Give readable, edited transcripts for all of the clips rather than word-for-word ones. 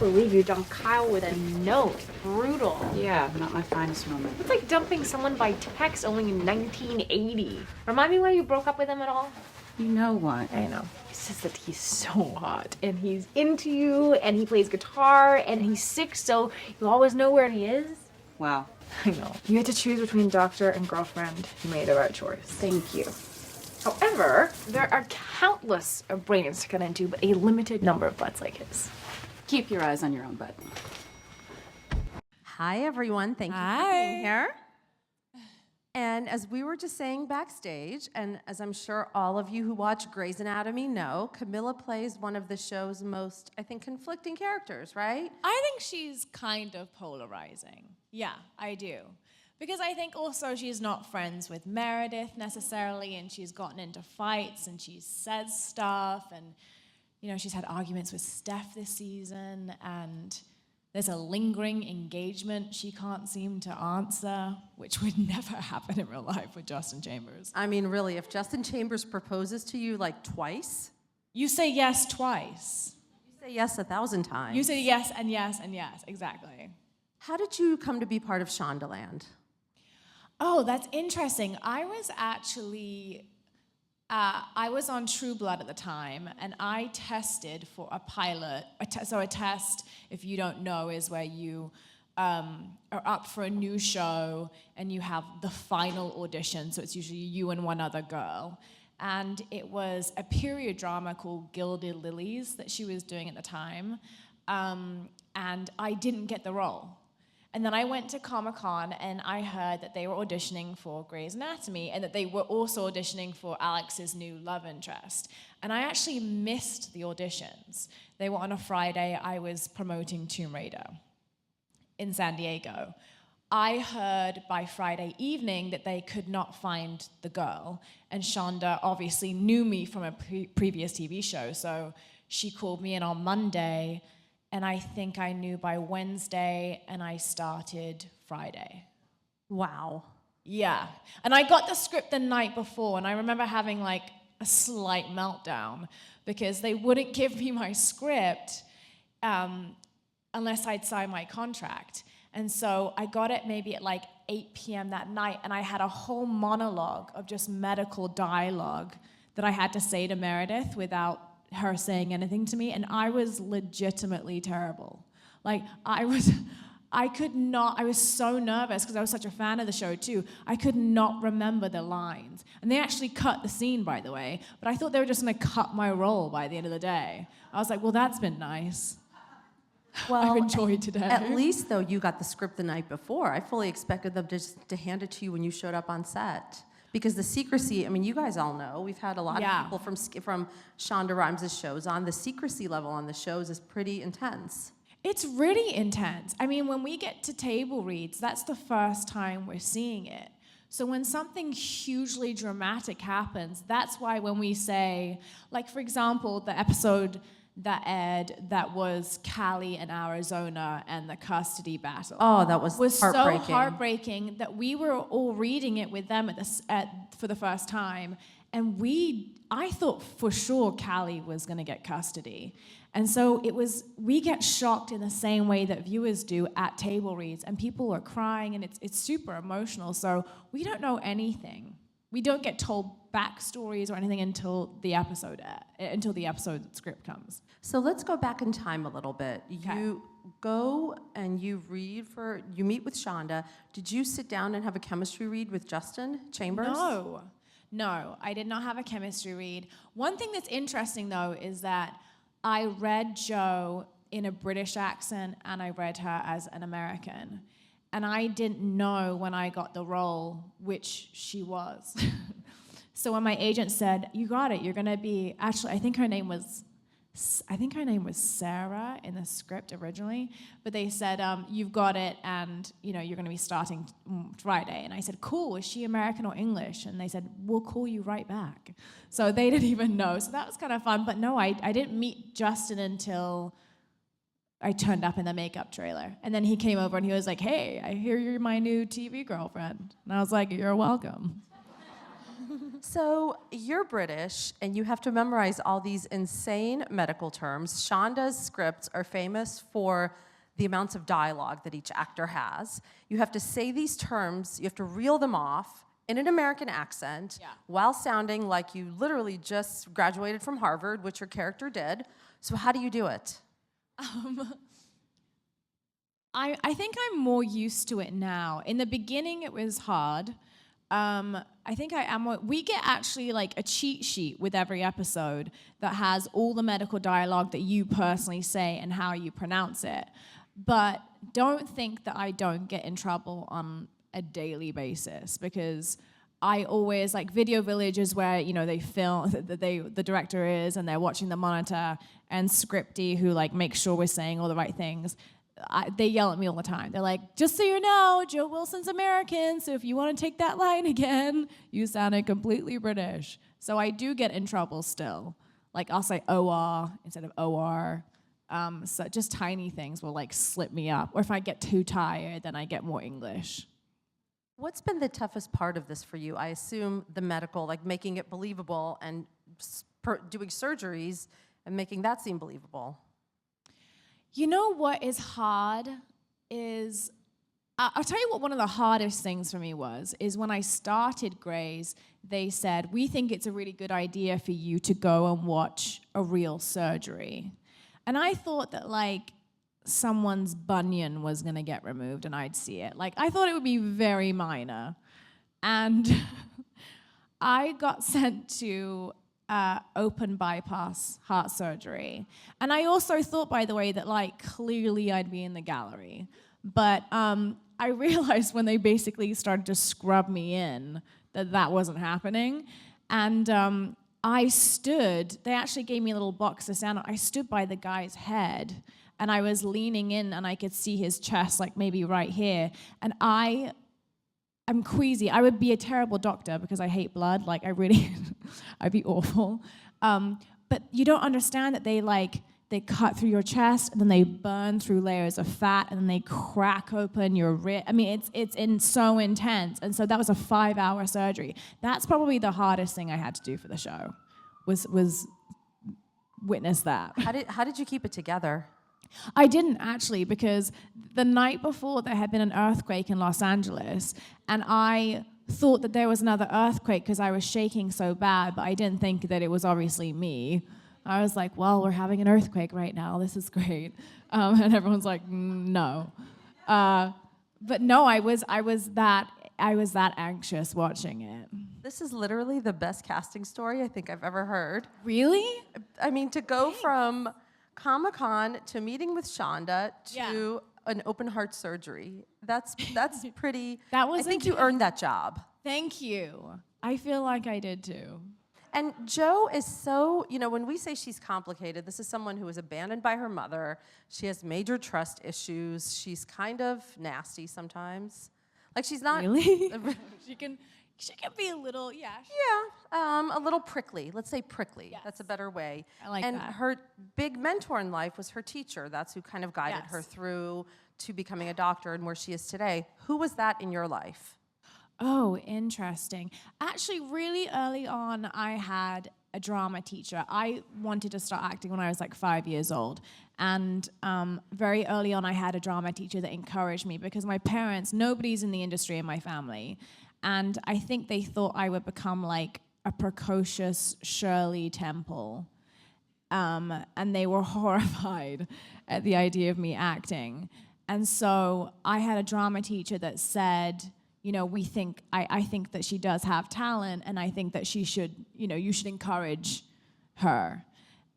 believe you dumped Kyle with a note. Brutal. Yeah, not my finest moment. It's like dumping someone by text only in 1980. Remind me why you broke up with him at all? You know what? I know. He says that he's so hot, and he's into you, and he plays guitar, and he's sick, so you always know where he is. Wow. I know. You had to choose between doctor and girlfriend. You made the right choice. Thank you. However, there are countless brains to cut into, but a limited number of butts like his. Keep your eyes on your own butt. Hi, everyone. Thank you for being here. And as we were just saying backstage, and as I'm sure all of you who watch Grey's Anatomy know, Camilla plays one of the show's most, I think, conflicting characters, right? I think she's kind of polarizing. Yeah, I do. Because I think also she's not friends with Meredith necessarily, and she's gotten into fights, and she says stuff, and she's had arguments with Steph this season, and there's a lingering engagement she can't seem to answer, which would never happen in real life with Justin Chambers. I mean, really, if Justin Chambers proposes to you like twice, you say yes twice. You say yes 1,000 times. You say yes and yes and yes, exactly. How did you come to be part of Shondaland? Oh, that's interesting. I was actually... I was on True Blood at the time, and I tested for a pilot. So a test, if you don't know, is where you are up for a new show, and you have the final audition, so it's usually you and one other girl. And it was a period drama called Gilded Lilies that she was doing at the time, and I didn't get the role. And then I went to Comic-Con, and I heard that they were auditioning for Grey's Anatomy, and that they were also auditioning for Alex's new love interest. And I actually missed the auditions. They were on a Friday. I was promoting Tomb Raider in San Diego. I heard by Friday evening that they could not find the girl, and Shonda obviously knew me from a previous TV show, so she called me in on Monday, and I think I knew by Wednesday, and I started Friday. Wow. Yeah. And I got the script the night before, and I remember having like a slight meltdown because they wouldn't give me my script unless I'd signed my contract. And so I got it maybe at like 8 p.m. that night, and I had a whole monologue of just medical dialogue that I had to say to Meredith without her saying anything to me, and I was legitimately terrible. Like, I was so nervous because I was such a fan of the show too. I could not remember the lines. And they actually cut the scene, by the way, but I thought they were just gonna cut my role by the end of the day. I was like, well, that's been nice. Well, I've enjoyed today. At least, though, you got the script the night before. I fully expected them to hand it to you when you showed up on set. Because the secrecy, I mean, you guys all know, we've had a lot of people from Shonda Rhimes' shows on. The secrecy level on the shows is pretty intense. It's really intense. I mean, when we get to table reads, that's the first time we're seeing it. So when something hugely dramatic happens, that's why when we say, like, for example, the episode that aired that was Cali in Arizona and the custody battle. Oh, that was heartbreaking. So heartbreaking that we were all reading it with them for the first time, and I thought for sure Cali was going to get custody. And so we get shocked in the same way that viewers do at table reads, and people are crying, and it's super emotional. So we don't know anything. We don't get told backstories or anything until the episode script comes. So let's go back in time a little bit. Okay. You go and you meet with Shonda. Did you sit down and have a chemistry read with Justin Chambers? No, I did not have a chemistry read. One thing that's interesting, though, is that I read Jo in a British accent, and I read her as an American. And I didn't know when I got the role which she was. So when my agent said, "You got it, you're gonna be," actually, I think her name was Sarah in the script originally, but they said, "You've got it, and you're gonna be starting Friday." And I said, "Cool, is she American or English?" And they said, "We'll call you right back." So they didn't even know. So that was kind of fun. But no, I didn't meet Justin until I turned up in the makeup trailer. And then he came over and he was like, "Hey, I hear you're my new TV girlfriend." And I was like, "You're welcome." So you're British, and you have to memorize all these insane medical terms. Shonda's scripts are famous for the amounts of dialogue that each actor has. You have to say these terms, you have to reel them off in an American accent while sounding like you literally just graduated from Harvard, which your character did. So how do you do it? I think I'm more used to it now. In the beginning, it was hard. I think I am. We get actually like a cheat sheet with every episode that has all the medical dialogue that you personally say and how you pronounce it. But don't think that I don't get in trouble on a daily basis, because I always, like, Video Village is where, you know, they film, the director is, and they're watching the monitor, and Scripty, who, like, makes sure we're saying all the right things, they yell at me all the time. They're like, just so you know, Joe Wilson's American, so if you want to take that line again, you sounded completely British. So I do get in trouble still. Like, I'll say OR instead of OR. So just tiny things will, like, slip me up. Or if I get too tired, then I get more English. What's been the toughest part of this for you? I assume the medical, like making it believable and doing surgeries and making that seem believable. You know what is hard is, I'll tell you what one of the hardest things for me is when I started Grey's, they said, we think it's a really good idea for you to go and watch a real surgery. And I thought that, like, someone's bunion was going to get removed and I'd see it. Like, I thought it would be very minor. And I got sent to open bypass heart surgery. And I also thought, by the way, that, like, clearly I'd be in the gallery. But I realized when they basically started to scrub me in that wasn't happening. And they actually gave me a little box to stand on. I stood by the guy's head, and I was leaning in, and I could see his chest, like maybe right here. And I'm queasy. I would be a terrible doctor because I hate blood. Like, I'd be awful. But you don't understand that they cut through your chest, and then they burn through layers of fat, and then they crack open your rib. I mean, it's so intense. And so that was a 5-hour surgery. That's probably the hardest thing I had to do for the show, was witness that. How did you keep it together? I didn't actually, because the night before there had been an earthquake in Los Angeles, and I thought that there was another earthquake because I was shaking so bad, but I didn't think that it was obviously me. I was like, well, we're having an earthquake right now. This is great. And everyone's like, no. But no, I was that anxious watching it. This is literally the best casting story I think I've ever heard. Really? I mean, to go from Comic-Con to meeting with Shonda to an open heart surgery. That's pretty. I think you earned that job. Thank you. I feel like I did too. And Jo is so, when we say she's complicated, this is someone who was abandoned by her mother. She has major trust issues. She's kind of nasty sometimes. Like, she's not. Really? She can be a little, Yeah, a little prickly. Let's say prickly. Yes. That's a better way. I like and that. And her big mentor in life was her teacher. That's who kind of guided her through to becoming a doctor and where she is today. Who was that in your life? Oh, interesting. Actually, really early on, I had a drama teacher. I wanted to start acting when I was like 5 years old. And very early on, I had a drama teacher that encouraged me, because my parents, nobody's in the industry in my family. And I think they thought I would become like a precocious Shirley Temple. And they were horrified at the idea of me acting. And so I had a drama teacher that said, I think that she does have talent, and I think that she should, you should encourage her.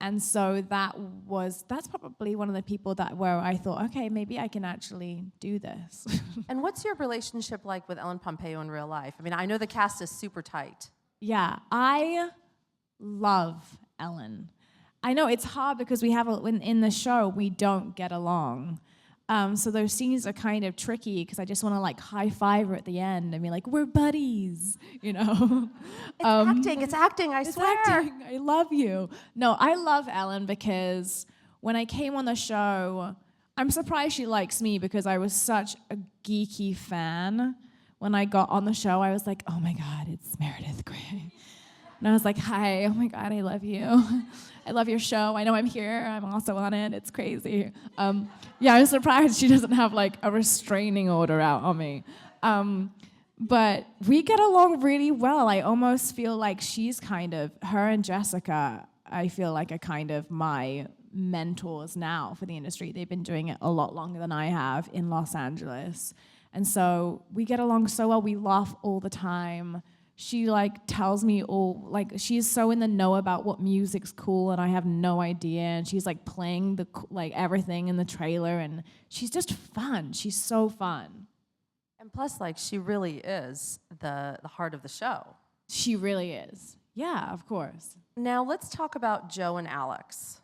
And so that's probably one of the people where I thought, okay, maybe I can actually do this. And what's your relationship like with Ellen Pompeo in real life? I mean, I know the cast is super tight. Yeah, I love Ellen. I know it's hard because in the show, we don't get along. So those scenes are kind of tricky because I just want to like high five her at the end and be like, we're buddies, It's acting, I swear. Acting. I love you. No, I love Ellen because when I came on the show, I'm surprised she likes me because I was such a geeky fan. When I got on the show, I was like, oh my God, it's Meredith Grey. And I was like, hi, oh my God, I love you. I love your show. I know I'm here. I'm also on it. It's crazy. Yeah, I'm surprised she doesn't have like a restraining order out on me. But we get along really well. I almost feel like she's her and Jessica, I feel like are kind of my mentors now for the industry. They've been doing it a lot longer than I have in Los Angeles. And so we get along so well. We laugh all the time. She tells me she's so in the know about what music's cool and I have no idea. And she's playing everything in the trailer, and she's just fun. She's so fun. And plus, she really is the heart of the show. She really is. Yeah, of course. Now let's talk about Joe and Alex.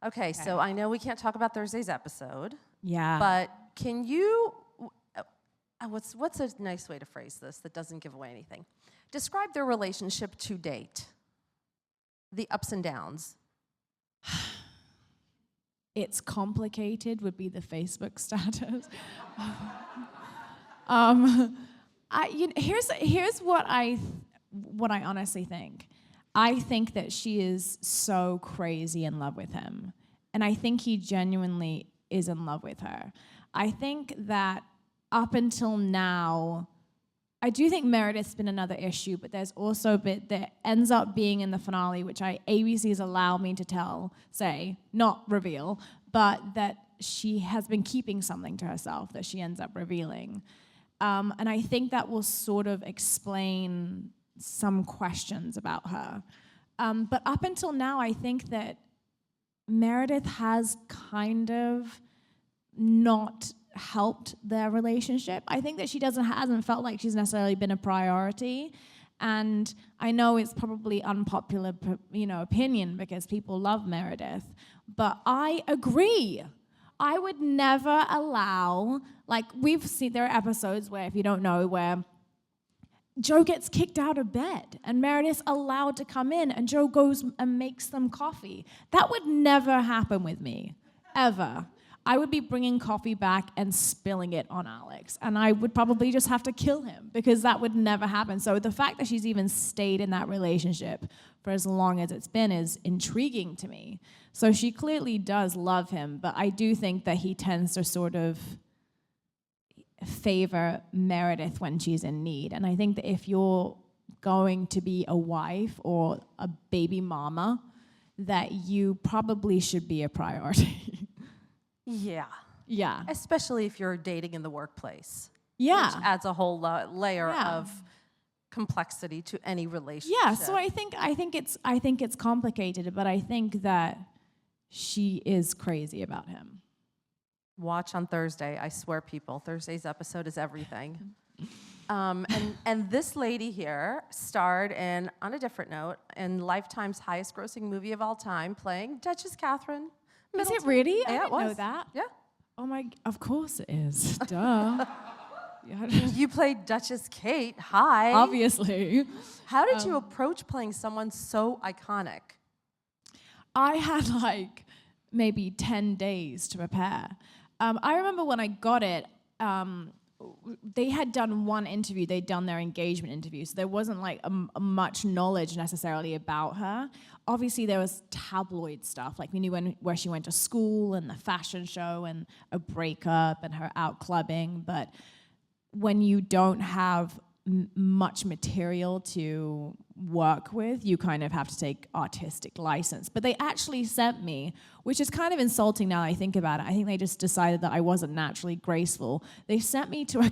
Okay, so I know we can't talk about Thursday's episode. Yeah. But can you, what's a nice way to phrase this that doesn't give away anything? Describe their relationship to date, the ups and downs. It's complicated would be the Facebook status. Here's what I honestly think. I think that she is so crazy in love with him, and I think he genuinely is in love with her. I think that up until now, I do think Meredith's been another issue, but there's also a bit that ends up being in the finale, which ABC's allowed me to not reveal, but that she has been keeping something to herself that she ends up revealing. And I think that will sort of explain some questions about her. But up until now, I think that Meredith has kind of not helped their relationship. I think that she hasn't felt like she's necessarily been a priority. And I know it's probably unpopular, opinion because people love Meredith, but I agree. I would never allow, we've seen, there are episodes where, if you don't know, where Joe gets kicked out of bed and Meredith's allowed to come in and Joe goes and makes them coffee. That would never happen with me, ever. I would be bringing coffee back and spilling it on Alex, and I would probably just have to kill him because that would never happen. So the fact that she's even stayed in that relationship for as long as it's been is intriguing to me. So she clearly does love him, but I do think that he tends to sort of favor Meredith when she's in need. And I think that if you're going to be a wife or a baby mama, that you probably should be a priority. Yeah. Yeah. Especially if you're dating in the workplace. Yeah. Which adds a whole layer of complexity to any relationship. Yeah, so I think it's complicated, but I think that she is crazy about him. Watch on Thursday. I swear, people, Thursday's episode is everything. And this lady here starred in, on a different note, in Lifetime's highest grossing movie of all time, playing Duchess Catherine Middleton. Is it really? Yeah, I didn't it was. know that. Yeah. Oh my, of course it is. Duh. Yeah. You played Duchess Kate. Hi. Obviously. How did you approach playing someone so iconic? I had maybe 10 days to prepare. I remember when I got it, they had done one interview. They'd done their engagement interview, so there wasn't much knowledge necessarily about her. Obviously, there was tabloid stuff. We knew where she went to school and the fashion show and a breakup and her out clubbing. But when you don't have much material to work with, you kind of have to take artistic license. But they actually sent me, which is kind of insulting now that I think about it. I think they just decided that I wasn't naturally graceful. They sent me to a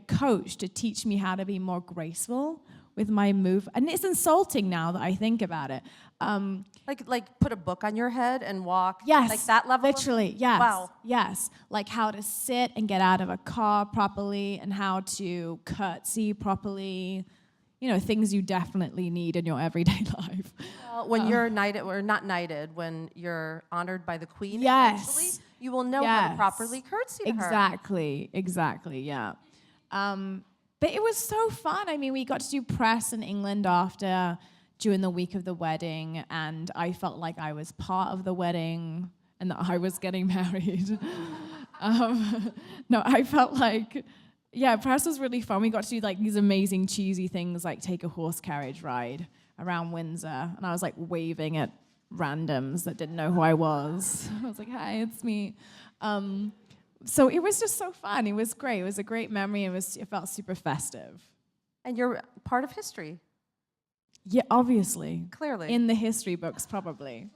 coach to teach me how to be more graceful with my move. And it's insulting now that I think about it. Like put a book on your head and walk? Yes. Like that level? Literally, yes. Wow. Yes. Like how to sit and get out of a car properly and how to curtsy properly. Things you definitely need in your everyday life. When you're knighted, or not knighted, when you're honored by the queen, yes. eventually, you will know how to properly curtsy to her. Exactly, yeah. But it was so fun. I mean, we got to do press in England during the week of the wedding, and I felt like I was part of the wedding and that I was getting married. No, I felt like Yeah, press was really fun. We got to do like these amazing cheesy things like take a horse carriage ride around Windsor, and I was like waving at randoms that didn't know who I was. I was like, hi, it's me. So it was just so fun. It was great. It was a great memory. It felt super festive. And you're part of history. Yeah, obviously. Clearly. In the history books, probably.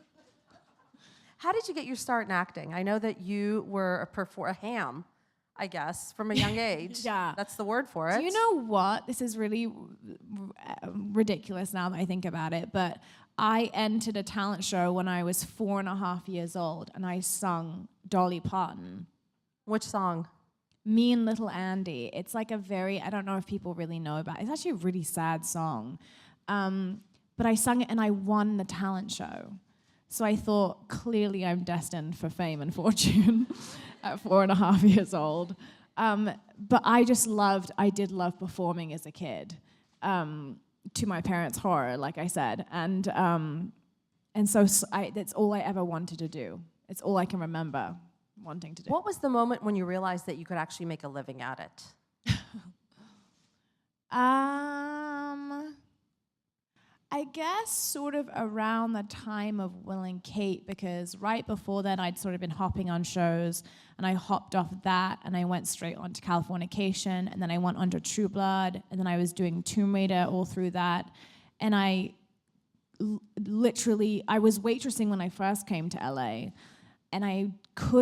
How did you get your start in acting? I know that you were a ham, I guess, from a young age. Yeah. That's the word for it. Do you know what? This is really ridiculous now that I think about it, but I entered a talent show when I was 4.5 years old, and I sung Dolly Parton. Which song? Me and Little Andy. It's like a very, I don't know if people really know about it. It's actually a really sad song. But I sung it and I won the talent show. So I thought, clearly I'm destined for fame and fortune at 4.5 years old. But I did love performing as a kid, to my parents' horror, like I said. And so that's all I ever wanted to do. It's all I can remember wanting to do. What was the moment when you realized that you could actually make a living at it? I guess sort of around the time of Will and Kate, because right before then I'd sort of been hopping on shows, and I hopped off that and I went straight on to Californication, and then I went on to True Blood, and then I was doing Tomb Raider all through that. And I was waitressing when I first came to LA, and I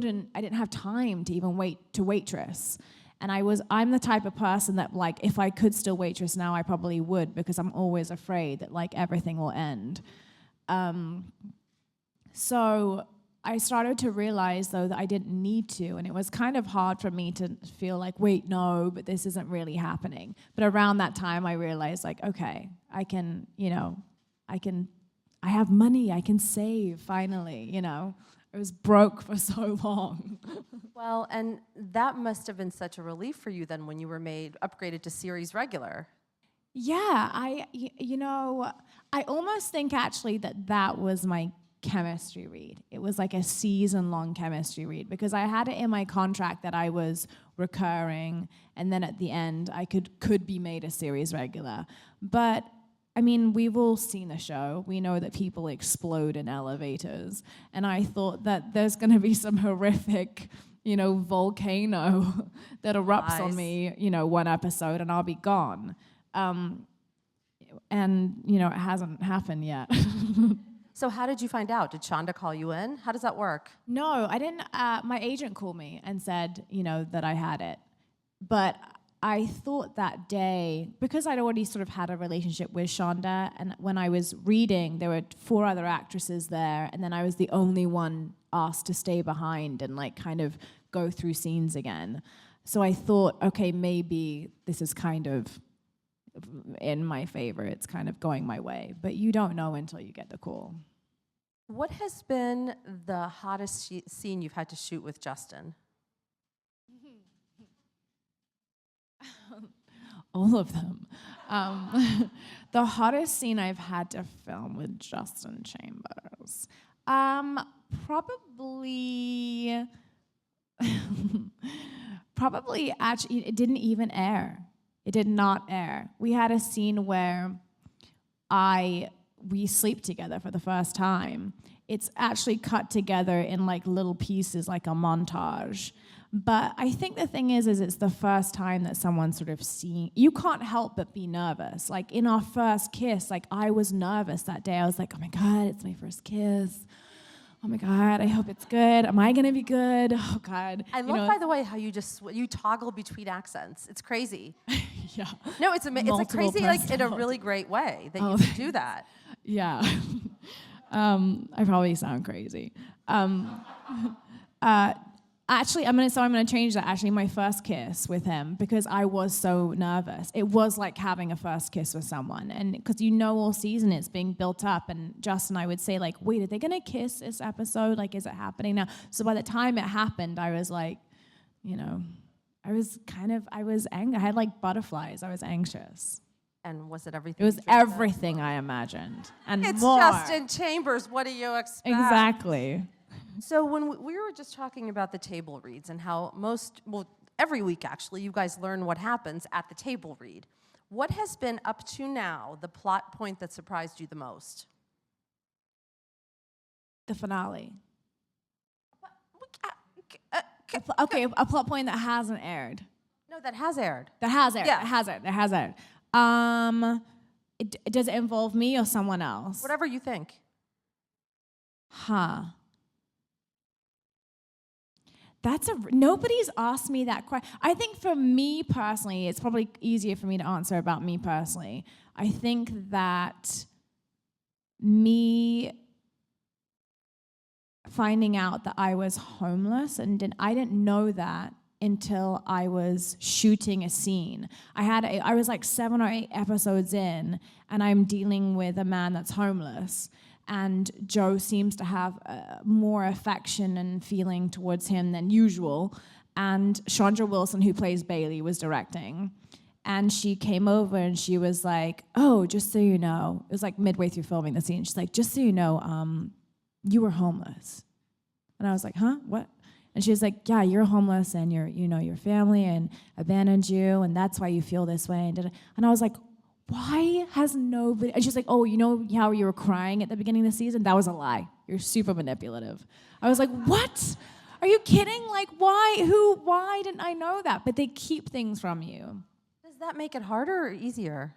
didn't have time to even waitress. And I'm the type of person that, like, if I could still waitress now, I probably would, because I'm always afraid that, like, everything will end. So I started to realize, though, that I didn't need to, and it was kind of hard for me to feel like, wait, no, but this isn't really happening. But around that time, I realized, like, okay, I have money, I can save, finally, I was broke for so long. Well, and that must have been such a relief for you then when you were upgraded to series regular. Yeah, I almost think actually that was my chemistry read. It was like a season-long chemistry read, because I had it in my contract that I was recurring, and then at the end I could be made a series regular. But I mean, we've all seen the show. We know that people explode in elevators. And I thought that there's going to be some horrific, volcano that erupts on me, one episode, and I'll be gone. And it hasn't happened yet. So how did you find out? Did Shonda call you in? How does that work? No, I didn't. My agent called me and said, that I had it. But I thought that day, because I'd already sort of had a relationship with Shonda, and when I was reading, there were 4 other actresses there, and then I was the only one asked to stay behind and like kind of go through scenes again. So I thought, okay, maybe this is kind of in my favor. It's kind of going my way. But you don't know until you get the call. What has been the hottest scene you've had to shoot with Justin? All of them. The hottest scene I've had to film with Justin Chambers. Probably actually, it didn't even air. It did not air. We had a scene where we sleep together for the first time. It's actually cut together in like little pieces, like a montage. But I think the thing is it's the first time that someone's sort of seeing. You can't help but be nervous. Like in our first kiss, like I was nervous that day. I was like, oh my God, it's my first kiss. Oh my God, I hope it's good. Am I gonna be good? Oh God. I love, by the way, how you toggle between accents. It's crazy. Yeah. No, it's like crazy, like in a out. really great way that you can do that. Yeah. I probably sound crazy. Actually, I'm gonna change that. Actually, my first kiss with him, because I was so nervous. It was like having a first kiss with someone, and because all season it's being built up. And Justin, I would say like, wait, are they gonna kiss this episode? Like, is it happening now? So by the time it happened, I was like, I was angry. I had like butterflies. I was anxious. And was it everything? It was everything I imagined, and it's more. Justin Chambers. What do you expect? Exactly. So when we were just talking about the table reads and how every week actually, you guys learn what happens at the table read. What has been up to now the plot point that surprised you the most? The finale. Uh, Okay, a plot point that hasn't aired. No, that has aired. That has aired. Yeah. That has aired. That has aired. Does it involve me or someone else? Whatever you think. Huh. Nobody's asked me that question. I think for me personally, it's probably easier for me to answer about me personally. I think that me finding out that I was homeless, and I didn't know that until I was shooting a scene. I was like 7 or 8 episodes in, and I'm dealing with a man that's homeless. And Joe seems to have more affection and feeling towards him than usual. And Chandra Wilson, who plays Bailey, was directing. And she came over and she was like, oh, just so you know, it was like midway through filming the scene. She's like, just so you know, you were homeless. And I was like, huh, what? And she was like, yeah, you're homeless and your family and abandoned you and that's why you feel this way. And I was like, why has nobody, and she's like, oh, you know how you were crying at the beginning of the season? That was a lie. You're super manipulative. I was like, what? Are you kidding? Like, why didn't I know that? But they keep things from you. Does that make it harder or easier?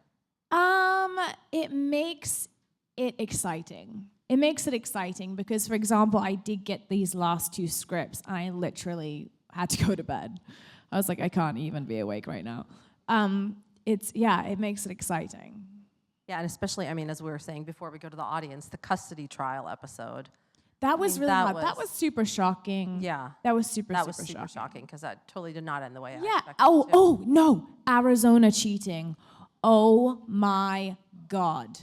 It makes it exciting. It makes it exciting because, for example, I did get these last 2 scripts. And I literally had to go to bed. I was like, I can't even be awake right now. It makes it exciting. Yeah, and especially, I mean, as we were saying before we go to the audience, the custody trial episode. That was really hard. Was, that was super shocking. Yeah. That was super shocking because that totally did not end the way I expected. Oh, no. Arizona cheating. Oh, my God.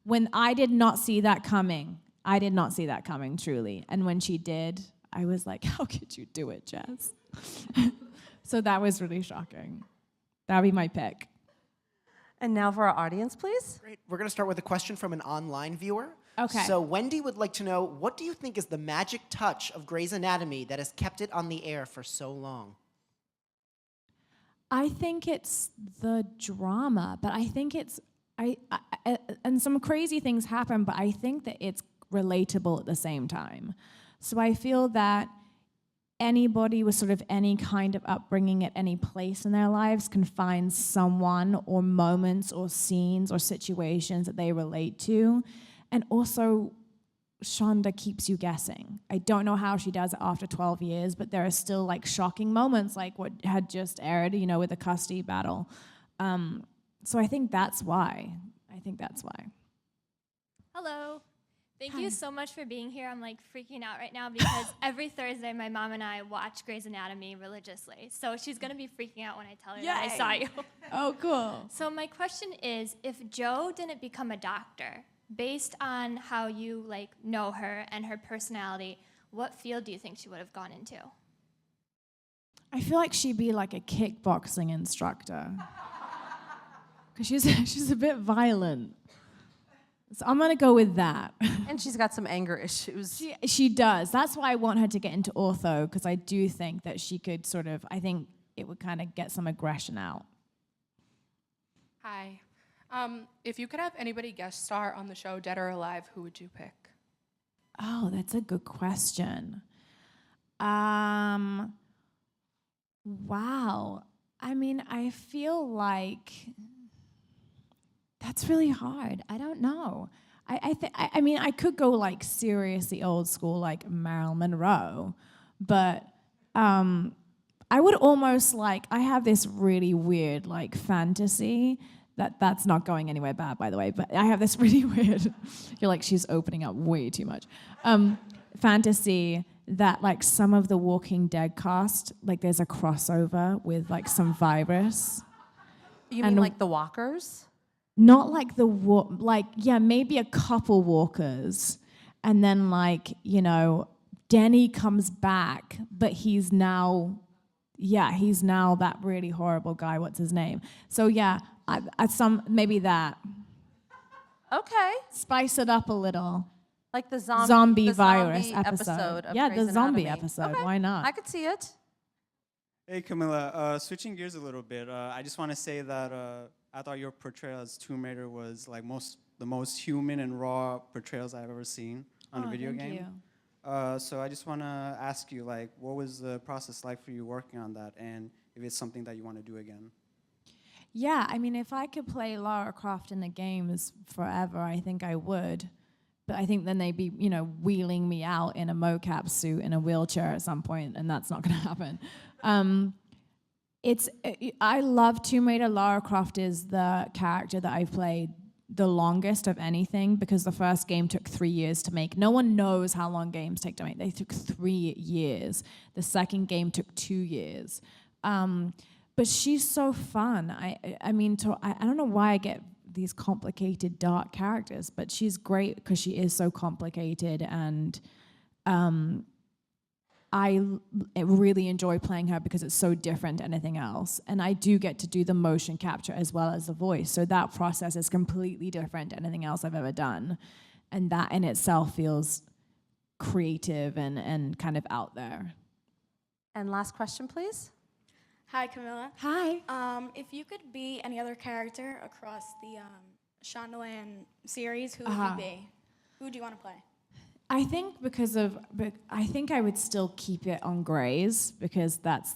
When I did not see that coming, truly. And when she did, I was like, how could you do it, Jess? So that was really shocking. That'd be my pick. And now for our audience, please. Great. We're going to start with a question from an online viewer. Okay. So Wendy would like to know, what do you think is the magic touch of Grey's Anatomy that has kept it on the air for so long? I think it's the drama, but I think it's, and some crazy things happen, but I think that it's relatable at the same time. So I feel that anybody with sort of any kind of upbringing at any place in their lives can find someone or moments or scenes or situations that they relate to. And also, Shonda keeps you guessing. I don't know how she does it after 12 years, but there are still like shocking moments like what had just aired, with the custody battle. So I think that's why. Hello. Thank you so much for being here. I'm like freaking out right now because every Thursday my mom and I watch Grey's Anatomy religiously. So she's going to be freaking out when I tell her that I saw you. Oh, cool. So my question is, if Jo didn't become a doctor, based on how you know her and her personality, what field do you think she would have gone into? I feel like she'd be like a kickboxing instructor. Because she's a bit violent. So I'm going to go with that. And she's got some anger issues. She does. That's why I want her to get into ortho, because I do think that she could I think it would kind of get some aggression out. Hi. If you could have anybody guest star on the show, dead or alive, who would you pick? Oh, that's a good question. Wow. I mean, I feel like that's really hard. I don't know. I mean, I could go like seriously old school, like Marilyn Monroe, but I would almost I have this really weird fantasy that's not going anywhere bad, by the way, but I have this really weird, you're like, she's opening up way too much, fantasy that some of the Walking Dead cast, there's a crossover with some virus. You mean like the walkers? Not maybe a couple walkers, and then Denny comes back, but he's now that really horrible guy. What's his name? So maybe that. Okay. Spice it up a little. Like the zombie virus episode of yeah, Grey's the zombie Anatomy. episode. Okay. Why not? I could see it. Hey Camilla, switching gears a little bit, I just want to say that I thought your portrayal as Tomb Raider was like the most human and raw portrayals I've ever seen on a video thank game. So I just want to ask you, like, what was the process like for you working on that, and if it's something that you want to do again? Yeah, I mean, if I could play Lara Croft in the games forever, I think I would. But I think then they'd be, wheeling me out in a mocap suit in a wheelchair at some point, and that's not going to happen. I love Tomb Raider. Lara Croft is the character that I've played the longest of anything because the first game took 3 years to make. No one knows how long games take to make. They took 3 years. The second game took 2 years. But she's so fun. I don't know why I get these complicated, dark characters, but she's great because she is so complicated, and I really enjoy playing her because it's so different to anything else. And I do get to do the motion capture as well as the voice, so that process is completely different to anything else I've ever done. And that in itself feels creative and kind of out there. And last question, please. Hi, Camilla. Hi. If you could be any other character across the Shondaland series, who would you be? Who do you want to play? I think I think I would still keep it on Grey's because that's,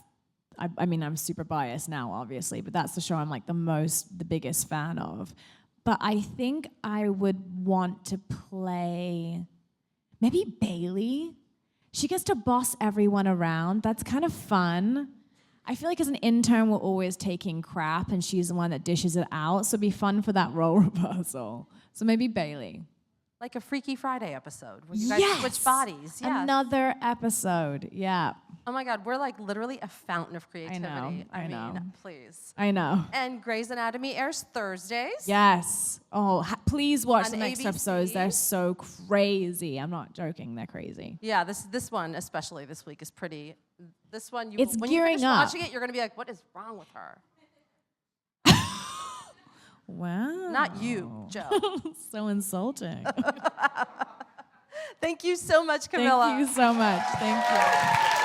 I mean, I'm super biased now, obviously, but that's the show I'm like the biggest fan of. But I think I would want to play maybe Bailey. She gets to boss everyone around. That's kind of fun. I feel like as an intern, we're always taking crap, and she's the one that dishes it out. So it'd be fun for that role reversal. So maybe Bailey. Like a Freaky Friday episode where you guys switch bodies. Yes. Another episode. Yeah. Oh my God, we're like literally a fountain of creativity. I know. mean, please. I know. And Grey's Anatomy airs Thursdays. Yes. Oh, please watch On the next ABC. episodes. They're so crazy. I'm not joking. They're crazy. Yeah, this one, especially this week, is pretty. This one, It's when gearing you finish up. watching it, you're going to be like, what is wrong with her? Wow. Not you, Joe. So insulting. Thank you so much, Camilla. Thank you so much. Thank you.